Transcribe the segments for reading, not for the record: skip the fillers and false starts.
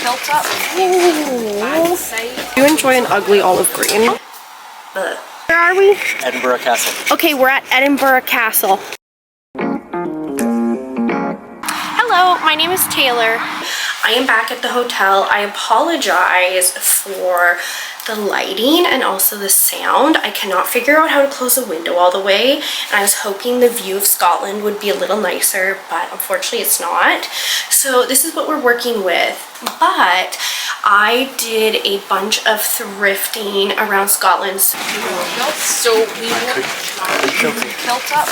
Tilt up. Ooh. You enjoy an ugly olive green? Where are we? Edinburgh Castle. Okay, we're at Edinburgh Castle. Hello, my name is Taylor. I am back at the hotel. I apologize for the lighting and also the sound. I cannot figure out how to close the window all the way, and I was hoping the view of Scotland would be a little nicer, but unfortunately it's not. So this is what we're working with, but I did a bunch of thrifting around Scotland. So we will tilt up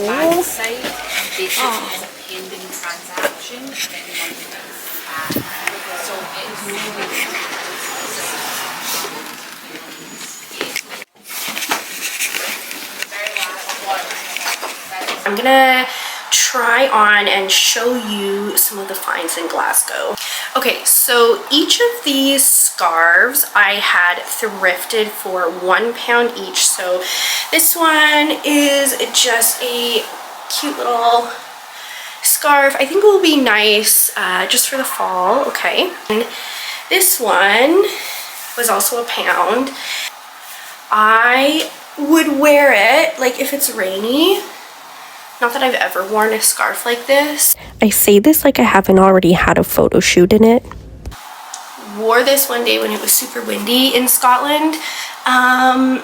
back side, basically pending transaction. So it's really I'm gonna try on and show you some of the finds in Glasgow. Okay, so each of these scarves I had thrifted for £1 each. So this one is just a cute little scarf. I think it will be nice just for the fall. Okay, and this one was also £1. I would wear it like if it's rainy. Not that I've ever worn a scarf like this. I say this like I haven't already had a photo shoot in it. Wore this one day when it was super windy in Scotland. I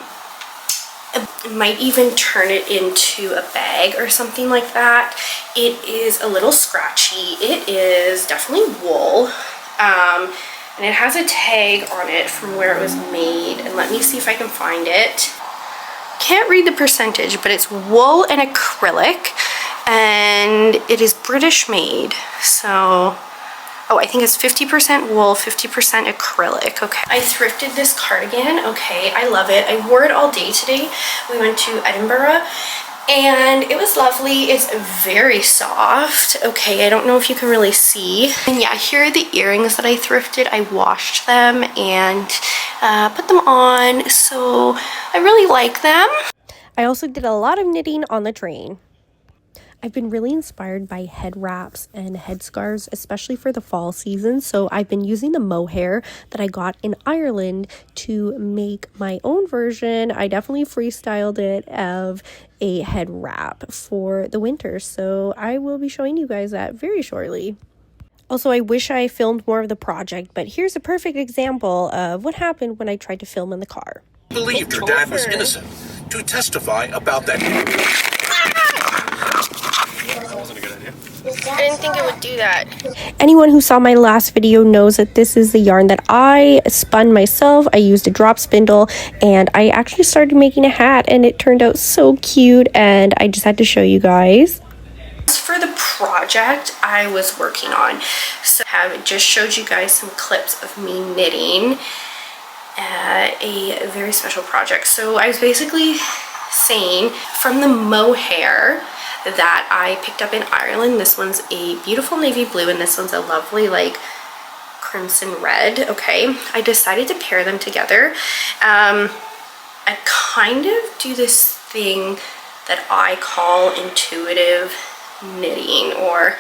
might even turn it into a bag or something like that. It is a little scratchy. It is definitely wool. And it has a tag on it from where it was made. And let me see if I can find it. Can't read the percentage, but it's wool and acrylic, and it is British made. So, oh, I think it's 50% wool, 50% acrylic. Okay, I thrifted this cardigan. Okay, I love it. I wore it all day today. We went to Edinburgh and it was lovely. It's very soft. Okay, I don't know if you can really see. And yeah, here are the earrings that I thrifted. I washed them and put them on, so I really like them. I also did a lot of knitting on the train. I've been really inspired by head wraps and headscarves, especially for the fall season. So I've been using the mohair that I got in Ireland to make my own version. I definitely freestyled it of a head wrap for the winter. So I will be showing you guys that very shortly. Also, I wish I filmed more of the project, but here's a perfect example of what happened when I tried to film in the car. Believed her dad was innocent to testify about that. That wasn't a good idea. I didn't think it would do that. Anyone who saw my last video knows that this is the yarn that I spun myself. I used a drop spindle and I actually started making a hat and it turned out so cute and I just had to show you guys. As for the project I was working on, so I have just showed you guys some clips of me knitting a very special project. So I was basically saying from the mohair that I picked up in Ireland, this one's a beautiful navy blue and this one's a lovely like crimson red. Okay, I decided to pair them together. I kind of do this thing that I call intuitive knitting, or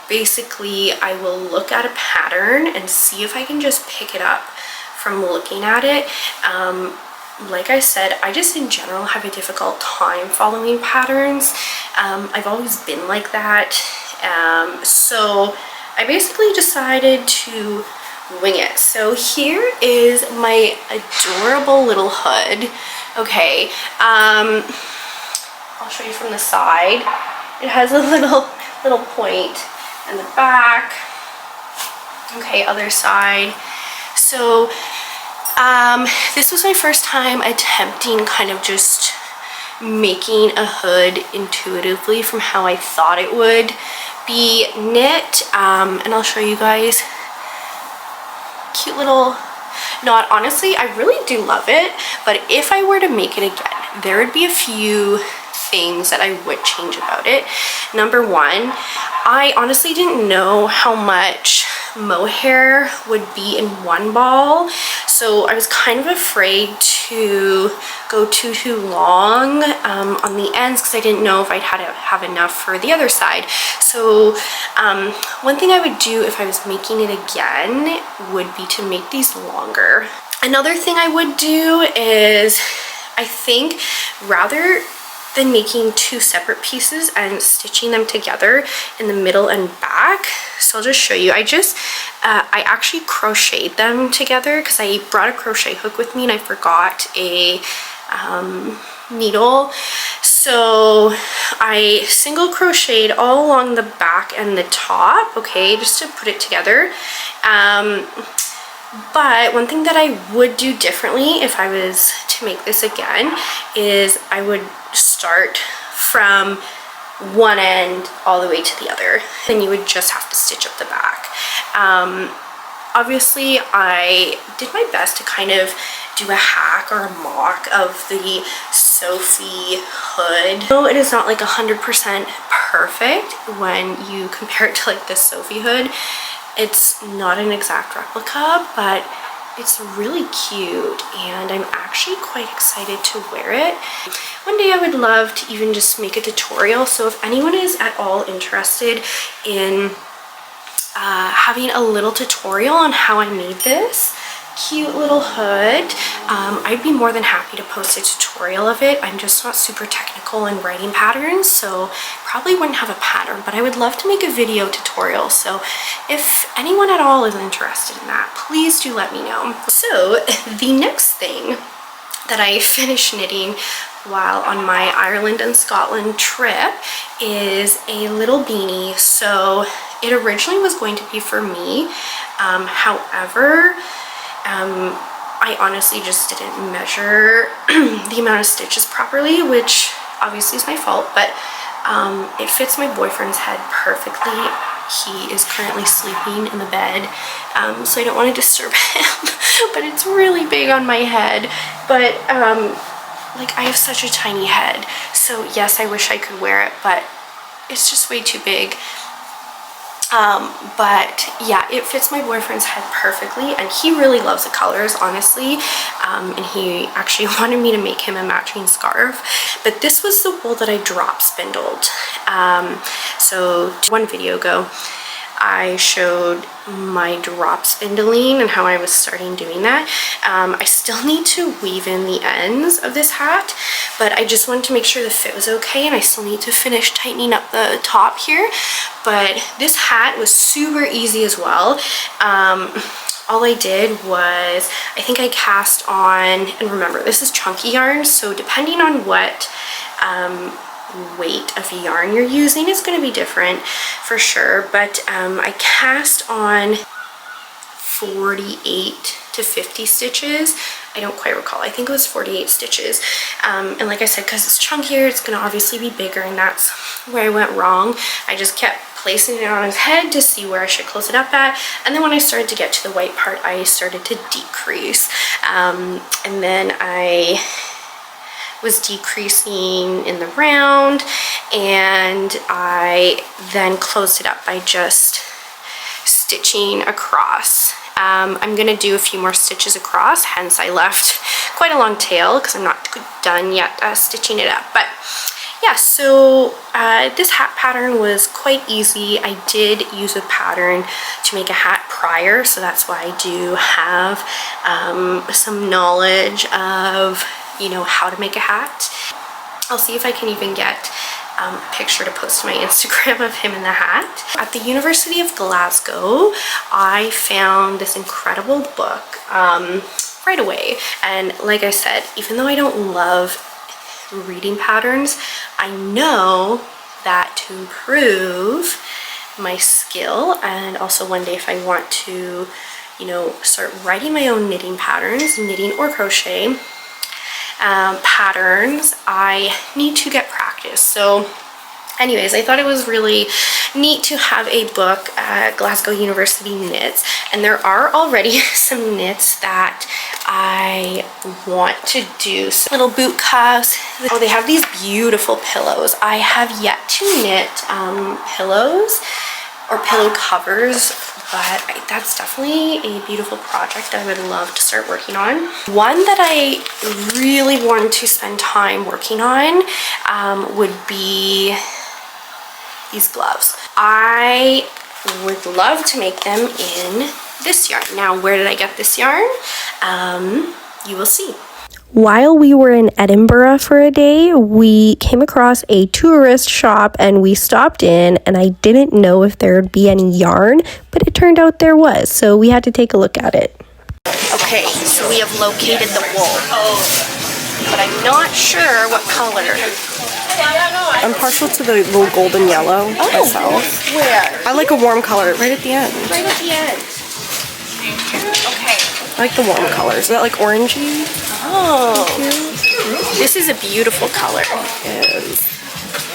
basically I will look at a pattern and see if I can just pick it up from looking at it. Like I said, I just in general have a difficult time following patterns. I've always been like that. So I basically decided to wing it. So here is my adorable little hood. Okay, I'll show you from the side. It has a little point in the back. Okay, other side. So this was my first time attempting kind of just making a hood intuitively from how I thought it would be knit. And I'll show you guys. Cute little knot. Honestly, I really do love it, but if I were to make it again, there would be a few things that I would change about it. Number one, I honestly didn't know how much mohair would be in one ball, So I was kind of afraid to go too long on the ends because I didn't know if I'd have enough for the other side. So one thing I would do if I was making it again would be to make these longer. Another thing I would do is, I think, rather than making two separate pieces and stitching them together in the middle and back, so I'll just show you. I actually crocheted them together because I brought a crochet hook with me and I forgot a needle. So I single crocheted all along the back and the top, okay, just to put it together. But one thing that I would do differently if I was to make this again is I would start from one end all the way to the other. Then you would just have to stitch up the back. Obviously, I did my best to kind of do a hack or a mock of the Sophie hood. No, it is not like 100% perfect when you compare it to like the Sophie hood. It's not an exact replica, but it's really cute and I'm actually quite excited to wear it. One day I would love to even just make a tutorial, so if anyone is at all interested in having a little tutorial on how I made this cute little hood, I'd be more than happy to post a tutorial of it. I'm just not super technical in writing patterns, so probably wouldn't have a pattern, but I would love to make a video tutorial. So if anyone at all is interested in that, please do let me know. So the next thing that I finished knitting while on my Ireland and Scotland trip is a little beanie. So it originally was going to be for me, however, I honestly just didn't measure the amount of stitches properly, which obviously is my fault, but it fits my boyfriend's head perfectly. He is currently sleeping in the bed, so I don't want to disturb him, but it's really big on my head. But like, I have such a tiny head, so yes, I wish I could wear it, but it's just way too big. But yeah, it fits my boyfriend's head perfectly, and he really loves the colors, honestly, and he actually wanted me to make him a matching scarf. But this was the wool that I drop spindled. So one video ago I showed my drop spindling and how I was starting doing that. I still need to weave in the ends of this hat, but I just wanted to make sure the fit was okay, and I still need to finish tightening up the top here. But this hat was super easy as well. All I did was, I think I cast on, and remember, this is chunky yarn, so depending on what weight of yarn you're using is going to be different for sure, but I cast on 48 to 50 stitches. I don't quite recall. I think it was 48 stitches. And like I said, because it's chunkier, it's going to obviously be bigger, and that's where I went wrong. I just kept placing it on his head to see where I should close it up at, and then when I started to get to the white part, I started to decrease. And then I was decreasing in the round, and I then closed it up by just stitching across. I'm gonna do a few more stitches across, hence I left quite a long tail because I'm not done yet stitching it up. But yeah, so this hat pattern was quite easy. I did use a pattern to make a hat prior, so that's why I do have some knowledge of, you know, how to make a hat. I'll see if I can even get a picture to post to my Instagram of him in the hat. At the University of Glasgow, I found this incredible book right away. And like I said, even though I don't love reading patterns, I know that to improve my skill, and also one day if I want to, you know, start writing my own knitting patterns, knitting or crochet patterns, I need to get practice. So anyways, I thought it was really neat to have a book, Glasgow University Knits, and there are already some knits that I want to do. So little boot cuffs. Oh, they have these beautiful pillows. I have yet to knit pillows or pillow covers, that's definitely a beautiful project I would love to start working on. One that I really want to spend time working on would be these gloves. I would love to make them in this yarn. Now, where did I get this yarn? You will see. While we were in Edinburgh for a day, we came across a tourist shop and we stopped in, and I didn't know if there would be any yarn, but it turned out there was, so we had to take a look at it. Okay, so we have located the wool, but I'm not sure what color. I'm partial to the little golden yellow myself. Where? I like a warm color right at the end. Right at the end. Okay. I like the warm colors. Is that like orangey? Oh, this is a beautiful color.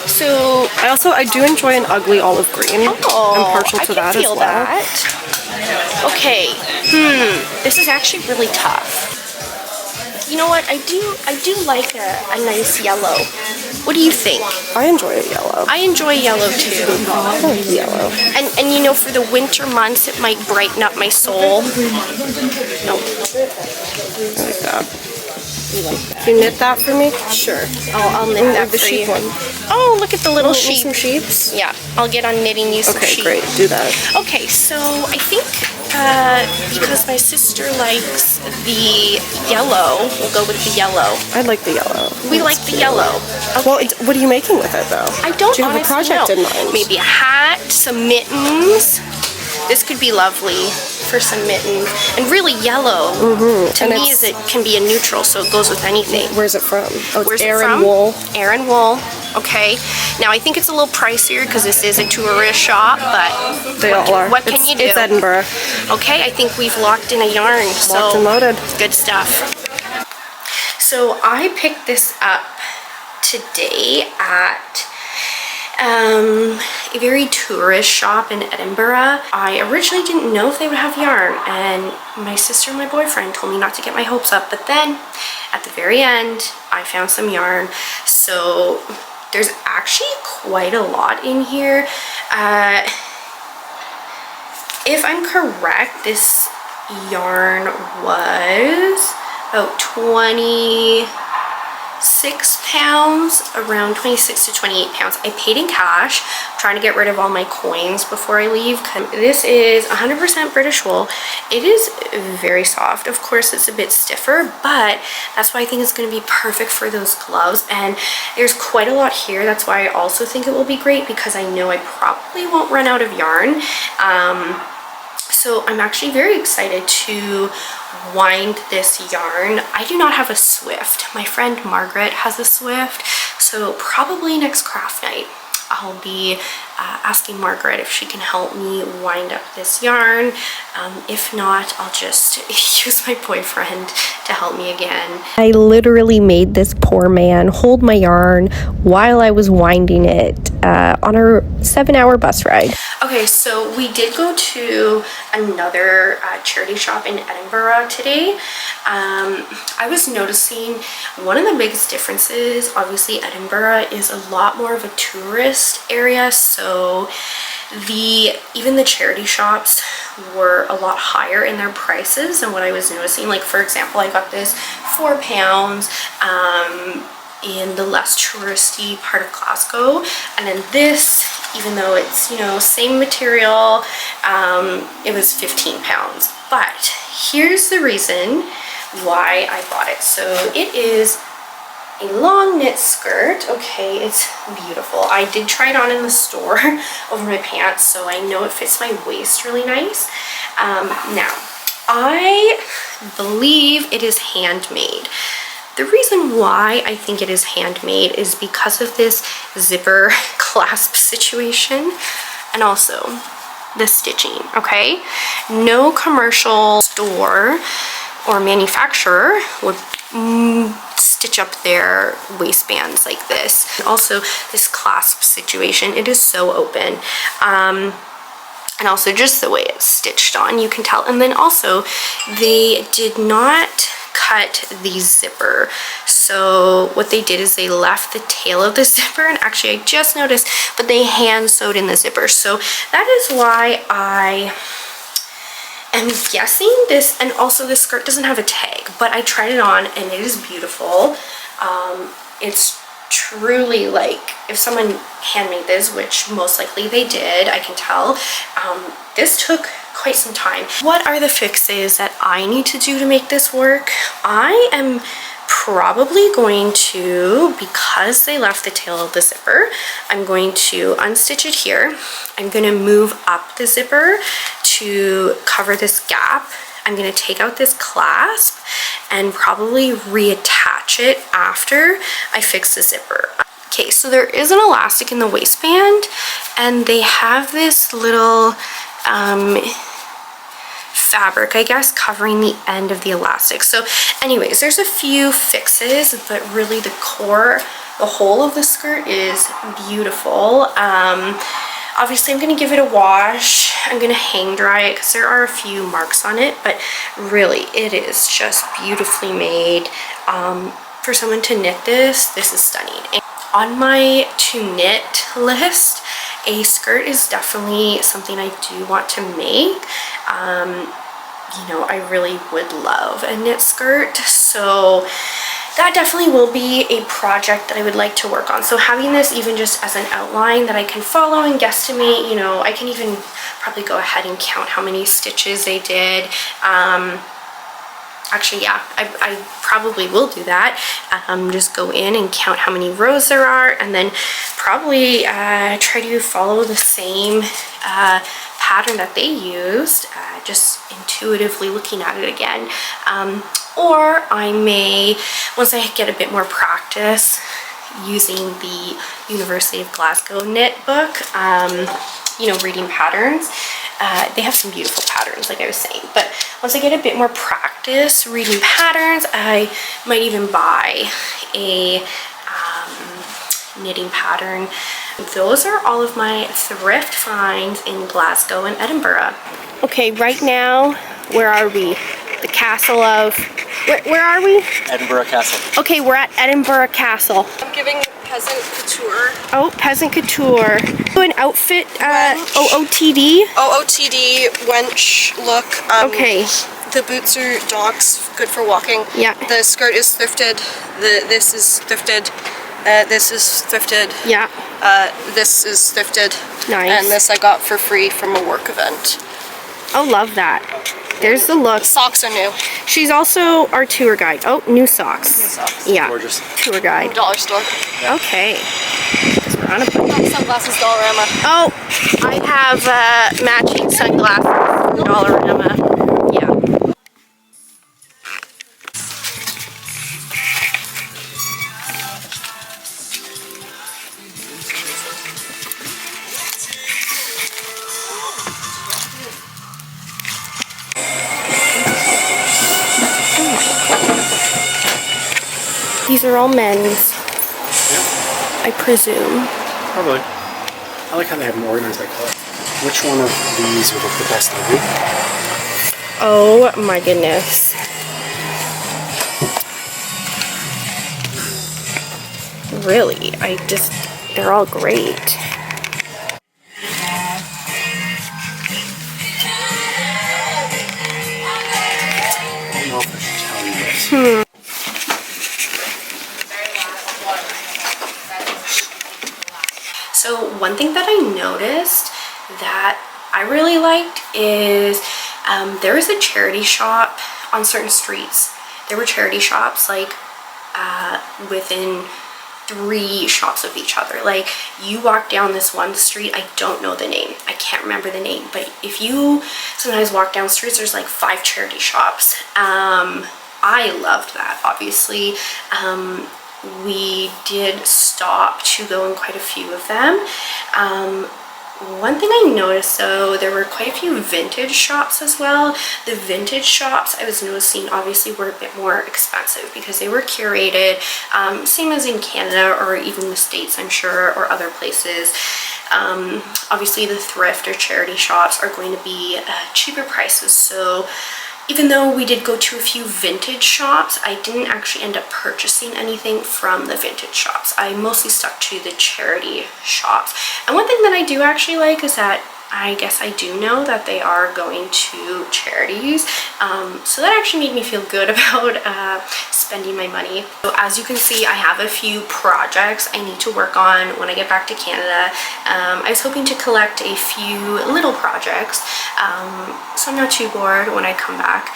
So I do enjoy an ugly olive green. oh, I'm partial to that as well. That. Okay. This is actually really tough. You know what? I do like a nice yellow. What do you think? I enjoy a yellow. I enjoy yellow too. I like yellow. And you know, for the winter months, it might brighten up my soul. No. I like that. Can you knit that for me? Sure. I'll knit that the for sheep you. one. Oh, look at the little Knit me sheep. some sheeps? Yeah, I'll get on knitting you some Okay, sheep. great. Do that. Okay, so I think because my sister likes the yellow, we'll go with the yellow. I like the yellow. We like the yellow. Okay. Well, what are you making with it though? I don't Do you have a honestly project know. in mind? Maybe a hat, some mittens. This could be lovely for some mittens. And really yellow, to And me, it can be a neutral, so it goes with anything. Where's it from? Oh, it's Where's it Aran from? wool. Aran wool. Okay. Now I think it's a little pricier because this is a tourist shop, but They all are. what can you do? It's Edinburgh. Okay, I think we've locked in a yarn. Locked and loaded. Good stuff. So I picked this up today at a very tourist shop in Edinburgh. I originally didn't know if they would have yarn, and my sister and my boyfriend told me not to get my hopes up, but then at the very end I found some yarn. So there's actually quite a lot in here. If I'm correct, this yarn was about 26 pounds, around 26 to 28 pounds. I paid in cash. I'm trying to get rid of all my coins before I leave. This is 100% British wool. It is very soft. Of course, it's a bit stiffer, but that's why I think it's going to be perfect for those gloves. And there's quite a lot here. That's why I also think it will be great, because I know I probably won't run out of yarn. So I'm actually very excited to wind this yarn. I do not have a Swift. My friend Margaret has a Swift, so probably next craft night I'll be asking Margaret if she can help me wind up this yarn. If not, I'll just use my boyfriend to help me again. I literally made this poor man hold my yarn while I was winding it on our 7-hour bus ride. Okay, so we did go to another charity shop in Edinburgh today. I was noticing one of the biggest differences, obviously Edinburgh is a lot more of a tourist area, so even the charity shops were a lot higher in their prices than what I was noticing. Like, for example, I got this £4 in the less touristy part of Glasgow, and then this, even though it's, you know, same material, it was £15. But here's the reason why I bought it. So it is a long knit skirt. Okay, it's beautiful. I did try it on in the store over my pants, so I know it fits my waist really nice. Now, I believe it is handmade. The reason why I think it is handmade is because of this zipper clasp situation, and also the stitching, okay? No commercial store or manufacturer would stitch up their waistbands like this. And also this clasp situation, it is so open. And also just the way it's stitched on, you can tell. And then also they did not cut the zipper. So what they did is they left the tail of the zipper, and actually I just noticed, but they hand sewed in the zipper. So that is why I am guessing this, and also this skirt doesn't have a tag, but I tried it on and it is beautiful. It's truly like, if someone handmade this, which most likely they did, I can tell, this took quite some time. What are the fixes that I need to do to make this work? I am probably going to, because they left the tail of the zipper, I'm going to unstitch it here. I'm going to move up the zipper to cover this gap. I'm going to take out this clasp and probably reattach it after I fix the zipper. Okay, so there is an elastic in the waistband, and they have this little fabric, I guess, covering the end of the elastic. So anyways, there's a few fixes, but really the core, the whole of the skirt is beautiful. Obviously I'm going to give it a wash. I'm going to hang dry it because there are a few marks on it, but really it is just beautifully made. For someone to knit this is stunning. And on my to knit list, a skirt is definitely something I do want to make. You know, I really would love a knit skirt, so that definitely will be a project that I would like to work on. So having this even just as an outline that I can follow and guesstimate, you know, I can even probably go ahead and count how many stitches they did. Actually, yeah, I probably will do that. Just go in and count how many rows there are, and then probably try to follow the same pattern that they used, just intuitively looking at it again. Or I may, once I get a bit more practice using the University of Glasgow knit book, you know, reading patterns, they have some beautiful patterns, like I was saying, but once I get a bit more practice reading patterns, I might even buy a knitting pattern. Those are all of my thrift finds in Glasgow and Edinburgh. Okay, right now, where are we? The castle of... Where are we? Edinburgh Castle. Okay, we're at Edinburgh Castle. I'm giving Peasant Couture. Oh, Peasant Couture. An outfit, OOTD? OOTD wench look. Okay. The boots are dogs, good for walking. Yeah. The skirt is thrifted. This is thrifted. This is thrifted. Yeah. This is thrifted. Nice. And this I got for free from a work event. Oh, love that. There's the look. Socks are new. She's also our tour guide. Oh, new socks. New socks. Yeah. Gorgeous. Tour guide. Dollar store. Okay. We're on a budget. Sunglasses, Dollarama. Oh, I have matching sunglasses from Dollarama. Yeah. These are all men's, I presume. Probably. I like how they have them organized by color. Which one of these would look the best on you? Oh my goodness. Really, they're all great. I don't know if I should tell you this. So one thing that I noticed that I really liked is there was a charity shop on certain streets. There were charity shops like within 3 shops of each other. Like, you walk down this one street, I don't know the name, I can't remember the name, but if you sometimes walk down streets, there's like 5 charity shops. I loved that, obviously. We did stop to go in quite a few of them. One thing I noticed though, there were quite a few vintage shops as well. The vintage shops I was noticing obviously were a bit more expensive because they were curated, same as in Canada or even the States, I'm sure, or other places. Obviously the thrift or charity shops are going to be cheaper prices, so even though we did go to a few vintage shops, I didn't actually end up purchasing anything from the vintage shops. I mostly stuck to the charity shops. And one thing that I do actually like is that I guess I do know that they are going to charities. So that actually made me feel good about spending my money. So as you can see, I have a few projects I need to work on when I get back to Canada. I was hoping to collect a few little projects, so I'm not too bored when I come back.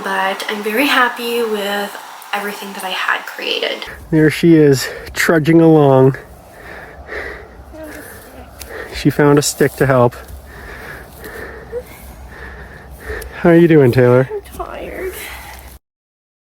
But I'm very happy with everything that I had created. There she is, trudging along. She found a stick to help. How are you doing, Taylor?